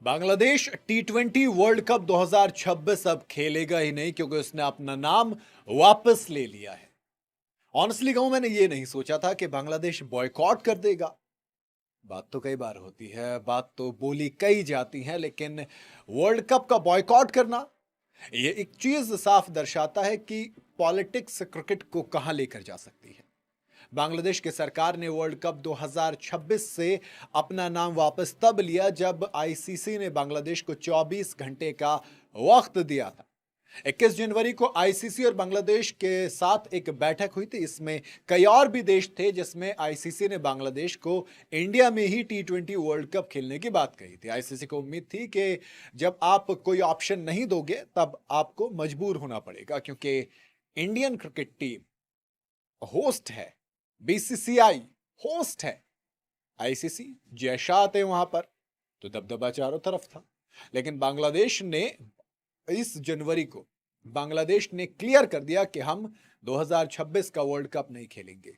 बांग्लादेश टी20 world cup 2026 अब खेलेगा ही नहीं क्योंकि उसने अपना नाम वापस ले लिया है। ऑनेस्टली कहूं, मैंने ये नहीं सोचा था कि बांग्लादेश बॉयकॉट कर देगा। बात तो कई बार होती है, बात तो बोली कई जाती है, लेकिन वर्ल्ड कप का बॉयकॉट करना ये एक चीज साफ दर्शाता है कि पॉलिटिक्स क्रिकेट को कहां लेकर जा सकती है। बांग्लादेश की सरकार ने वर्ल्ड कप 2026 से अपना नाम वापस तब लिया जब आईसीसी ने बांग्लादेश को 24 घंटे का वक्त दिया था। 21 जनवरी को आईसीसी और बांग्लादेश के साथ एक बैठक हुई थी। इसमें कई और भी देश थे, जिसमें आईसीसी ने बांग्लादेश को इंडिया में ही टी20 वर्ल्ड कप खेलने की बात कही थी। आईसीसी को उम्मीद थी कि जब आप कोई ऑप्शन नहीं दोगे तब आपको मजबूर होना पड़ेगा, क्योंकि इंडियन क्रिकेट टीम होस्ट है, बीसीसीआई होस्ट है, आईसीसी जैसा आते वहां पर तो दबदबा चारों तरफ था। लेकिन बांग्लादेश ने 20 जनवरी को बांग्लादेश ने क्लियर कर दिया कि हम 2026 का वर्ल्ड कप नहीं खेलेंगे।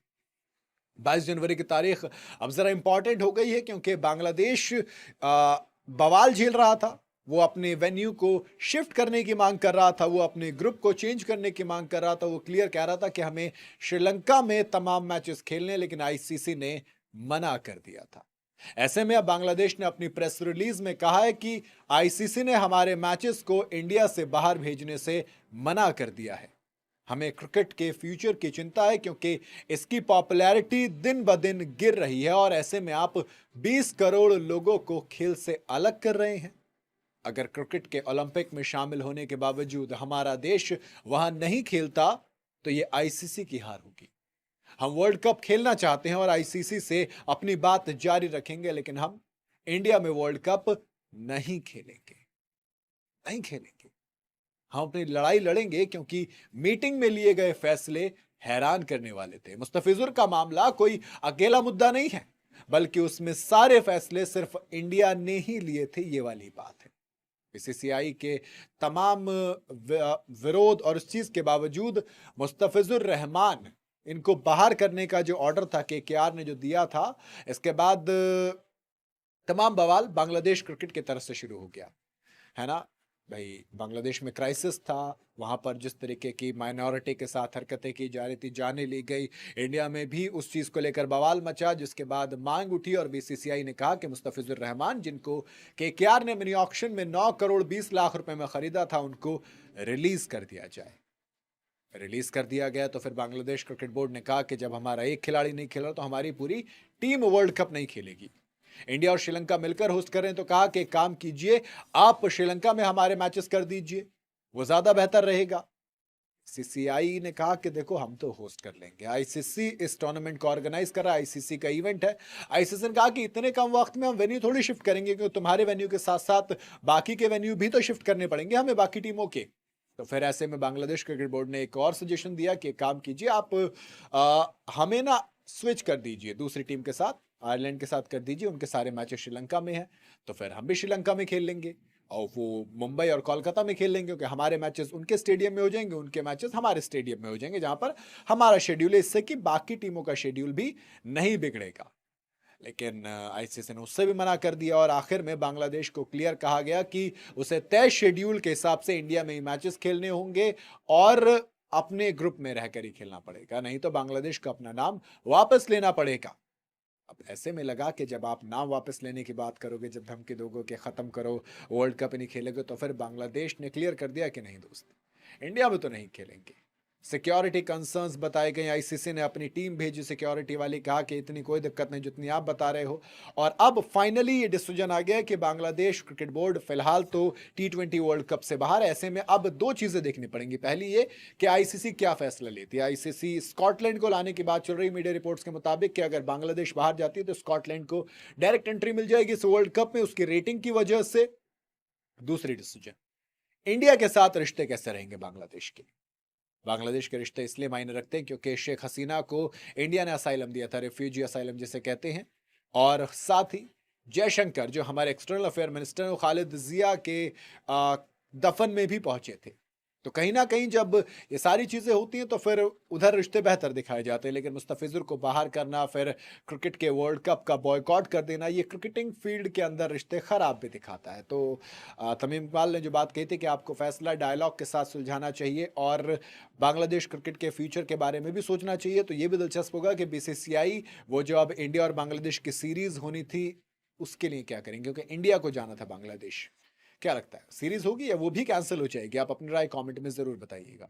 22 जनवरी की तारीख अब जरा इंपॉर्टेंट हो गई है, क्योंकि बांग्लादेश बवाल झेल रहा था। वो अपने वेन्यू को शिफ्ट करने की मांग कर रहा था, वो अपने ग्रुप को चेंज करने की मांग कर रहा था। वो क्लियर कह रहा था कि हमें श्रीलंका में तमाम मैचेस खेलने, लेकिन आईसीसी ने मना कर दिया था। ऐसे में अब बांग्लादेश ने अपनी प्रेस रिलीज में कहा है कि आईसीसी ने हमारे मैचेस को इंडिया से बाहर भेजने से मना कर दिया है। हमें क्रिकेट के फ्यूचर की चिंता है, क्योंकि इसकी पॉपुलैरिटी दिन ब दिन गिर रही है और ऐसे में आप 20 करोड़ लोगों को खेल से अलग कर रहे हैं। अगर क्रिकेट के ओलंपिक में शामिल होने के बावजूद हमारा देश वहां नहीं खेलता तो यह आईसीसी की हार होगी। हम वर्ल्ड कप खेलना चाहते हैं और आईसीसी से अपनी बात जारी रखेंगे, लेकिन हम इंडिया में वर्ल्ड कप नहीं खेलेंगे, नहीं खेलेंगे। हम अपनी लड़ाई लड़ेंगे, क्योंकि मीटिंग में लिए गए फैसले हैरान करने वाले थे। मुस्तफिजुर का मामला कोई अकेला मुद्दा नहीं है, बल्कि उसमें सारे फैसले सिर्फ इंडिया ने ही लिए थे, ये वाली बात है। बीसीसीआई के तमाम विरोध और इस चीज के बावजूद मुस्तफिजुर रहमान इनको बाहर करने का जो ऑर्डर था केकेआर ने जो दिया था, इसके बाद तमाम बवाल बांग्लादेश क्रिकेट की तरफ से शुरू हो गया है ना भाई। बांग्लादेश में क्राइसिस था, वहां पर जिस तरीके की माइनॉरिटी के साथ हरकतें की जा रही थी, जाने ली गई। इंडिया में भी उस चीज को लेकर बवाल मचा, जिसके बाद मांग उठी और बीसीसीआई ने कहा कि मुस्तफिजुर रहमान, जिनको केकेआर ने मिनी ऑक्शन में 9 करोड़ 20 लाख रुपए में खरीदा था, उनको रिलीज कर दिया जाए। रिलीज कर दिया गया तो फिर बांग्लादेश क्रिकेट बोर्ड ने कहा कि जब हमारा एक खिलाड़ी नहीं खेल रहा तो हमारी पूरी टीम वर्ल्ड कप नहीं खेलेगी। इंडिया और श्रीलंका मिलकर होस्ट करें तो कहा कि काम कीजिए, आप श्रीलंका में हमारे मैचेस कर दीजिए, वो ज्यादा बेहतर रहेगा। सीसीआई ने कहा कि देखो, हम तो होस्ट कर लेंगे, आईसीसी इस टूर्नामेंट को ऑर्गेनाइज कर रहा है, आईसीसी का इवेंट है। आईसीसी ने कहा कि इतने कम वक्त में हम वेन्यू थोड़ी शिफ्ट करेंगे, क्योंकि तुम्हारे वेन्यू के साथ साथ बाकी के वेन्यू भी तो शिफ्ट करने पड़ेंगे हमें, बाकी टीमों के। तो फिर ऐसे में बांग्लादेश क्रिकेट बोर्ड ने एक और सजेशन दिया कि काम कीजिए, आप हमें ना स्विच कर दीजिए दूसरी टीम के साथ, आयरलैंड के साथ कर दीजिए, उनके सारे मैचेस श्रीलंका में हैं, तो फिर हम भी श्रीलंका में खेल लेंगे और वो मुंबई और कोलकाता में खेल लेंगे, क्योंकि हमारे मैचेस उनके स्टेडियम में हो जाएंगे, उनके मैचेस हमारे स्टेडियम में हो जाएंगे, जहां पर हमारा शेड्यूल है, इससे कि बाकी टीमों का शेड्यूल भी नहीं बिगड़ेगा। लेकिन आईसीसी ने उससे भी मना कर दिया और आखिर में बांग्लादेश को क्लियर कहा गया कि उसे तय शेड्यूल के हिसाब से इंडिया में ही मैचेस खेलने होंगे और अपने ग्रुप में रहकर ही खेलना पड़ेगा, नहीं तो बांग्लादेश को अपना नाम वापस लेना पड़ेगा। अब ऐसे में लगा कि जब आप नाम वापस लेने की बात करोगे, जब धमकी दोगे कि खत्म करो, वर्ल्ड कप नहीं खेलोगे, तो फिर बांग्लादेश ने क्लियर कर दिया कि नहीं दोस्त, इंडिया में तो नहीं खेलेंगे। सिक्योरिटी कंसर्न्स बताए गए, आईसीसी ने अपनी टीम भेजी सिक्योरिटी वाली, कहा कि इतनी कोई दिक्कत नहीं जितनी आप बता रहे हो। और अब फाइनली ये डिसीजन आ गया कि बांग्लादेश क्रिकेट बोर्ड फिलहाल तो टी20 वर्ल्ड कप से बाहर है। ऐसे में अब दो चीजें देखनी पड़ेंगी। पहली ये कि आईसीसी क्या फैसला लेती है। आईसीसी स्कॉटलैंड को लाने की बात चल रही मीडिया रिपोर्ट्स के मुताबिक कि अगर बांग्लादेश बाहर जाती है तो स्कॉटलैंड को डायरेक्ट एंट्री मिल जाएगी इस वर्ल्ड कप में, उसकी रेटिंग की वजह से। दूसरी डिसीजन, इंडिया के साथ रिश्ते कैसे रहेंगे बांग्लादेश के। बांग्लादेश के रिश्ते इसलिए मायने रखते हैं क्योंकि शेख हसीना को इंडिया ने असाइलम दिया था, रिफ्यूजी असाइलम जिसे कहते हैं, और साथ ही जयशंकर जो हमारे एक्सटर्नल अफेयर मिनिस्टर हैं, खालिद जिया के दफन में भी पहुंचे थे। तो कहीं न कहीं जब ये सारी चीज़ें होती हैं तो फिर उधर रिश्ते बेहतर दिखाए जाते हैं, लेकिन मुस्तफ़िज़ुर को बाहर करना, फिर क्रिकेट के वर्ल्ड कप का बॉयकॉट कर देना, ये क्रिकेटिंग फ़ील्ड के अंदर रिश्ते ख़राब भी दिखाता है। तो तमीम इकबाल ने जो बात कही थी कि आपको फ़ैसला डायलॉग के साथ सुलझाना चाहिए और बांग्लादेश क्रिकेट के फ्यूचर के बारे में भी सोचना चाहिए, तो ये भी दिलचस्प होगा कि बीसीसीआई वो जो अब इंडिया और बांग्लादेश की सीरीज़ होनी थी, उसके लिए क्या करेंगे? क्योंकि इंडिया को जाना था बांग्लादेश। क्या लगता है सीरीज होगी या वो भी कैंसिल हो जाएगी? आप अपनी राय कमेंट में ज़रूर बताइएगा।